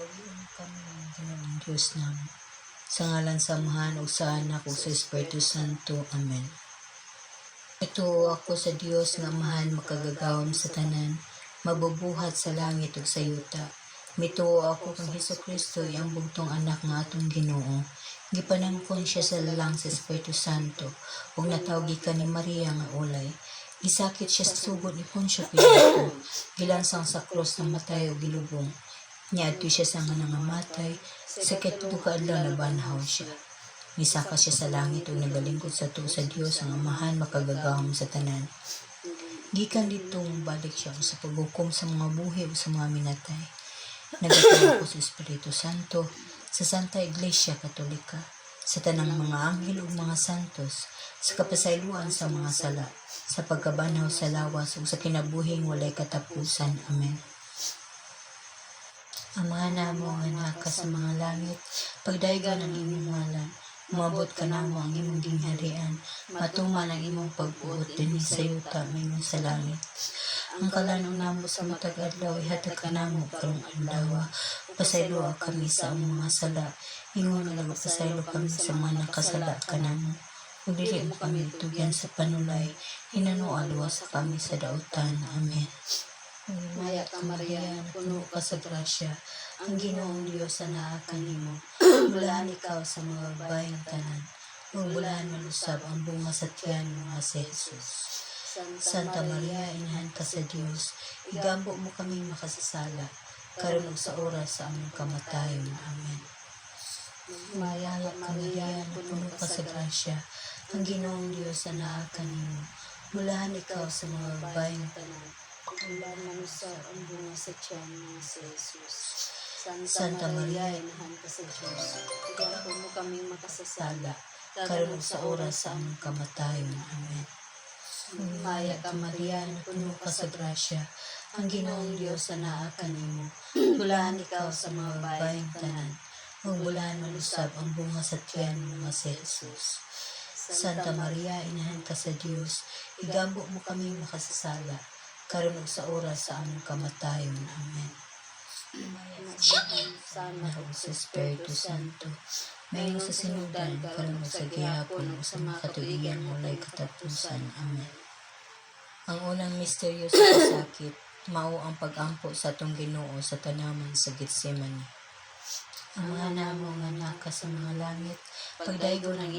Baguhin kami ng Ginoong Diyos namin. Sa ngalan sa Amahan o sa Anak o sa Espiritu Santo. Amen. Ito ako sa Diyos nga Amahan makagagawam sa tanan, mabubuhat sa langit ug sa yuta. Mituo ako kang Hesukristo iyang bugtong anak nga atong Ginoo. Gipanangkon siya sa lalang sa Espiritu Santo ug natawag gikan ni Maria nga ulay. Gisakit siya sa sugod ni Poncio Pilato, gilansang sa krus ng matay ug gilubong. Niadto siya sa nga nangamatay, sa katlo ka adlaw nabanhaw siya. Nisaka siya sa langit ug nagalingkod sa tuo sa Dios ang Amahan makagagahom sa tanan. Gikan ditong balik siya sa paghukom sa mga buhi ug sa mga minatay. Nagatuo ko sa Espiritu Santo, sa Santa Iglesia Katolika, sa tanang mga anghel ug mga santos, sa kapasayloan sa mga sala, sa pagkabanhaw sa lawas ug sa kinabuhing walay katapusan. Amen. Amahan namo nga naka sa mga langit, pagdaygan ang imong ngalan, umabot ka namo ang imong gingharian, matuman ang imong pagbuot dinhi sa yuta mingon sa langit. Ang kalanon namo sa matag adlaw ihatag ka namo karong adlaw, pasayloa kami sa among mga sala, ingon nga nagpasaylo kami sa mga nakasala kanamo. Ug dili mo kami tugyan sa panulay, hinanoa luwas kami sa dautan. Amen. Maya ka Maria, puno ka sa grasya, ang Ginoong Diyos sa naa kanimo. Bulahan ikaw sa mga babayeng tanan, ug bulahan malusab ang bunga sa tiyan mo nga si Jesus. Santa Maria, inahan ka sa Dios, igambo mo kami makasasala, karon ug sa oras sa among kamatayon. Amen. Maya ka Maria, puno ka sa grasya, ang Ginoong Diyos sa naa kanimo. Bulahan ikaw sa mga babayeng tanan, ulan malusab ang bunga sa tiyan mo si Jesus. Santa Maria, inahan ka sa Diyos, igampo mo kami makasasala, karon ug sa oras sa among kamatayon. Amen. Maya ka Maria, puno ka sa grasya, ang Ginoong Diyos sa naa kanimo. Bulahan ikaw sa mga babayeng tanan, ug bulahan malusab ang bunga sa tiyan mo nga si Jesus. Santa Maria, inahan ka sa Dios, igampo mo kami makasasala, karon ug sa oras sa among kamatayon. Amen. Sana Ug sa Espiritu Santo, mayon sa sinudan, karon ug sa gihapon ug sa mga katuigan walay katapusan. Amen. Ang unang misteryo sa kasakit, mao ang pag-ampo sa atong Ginoo sa tanaman sa Getsemani. Amahan namo nga naka sa mga langit, pagdaygon ang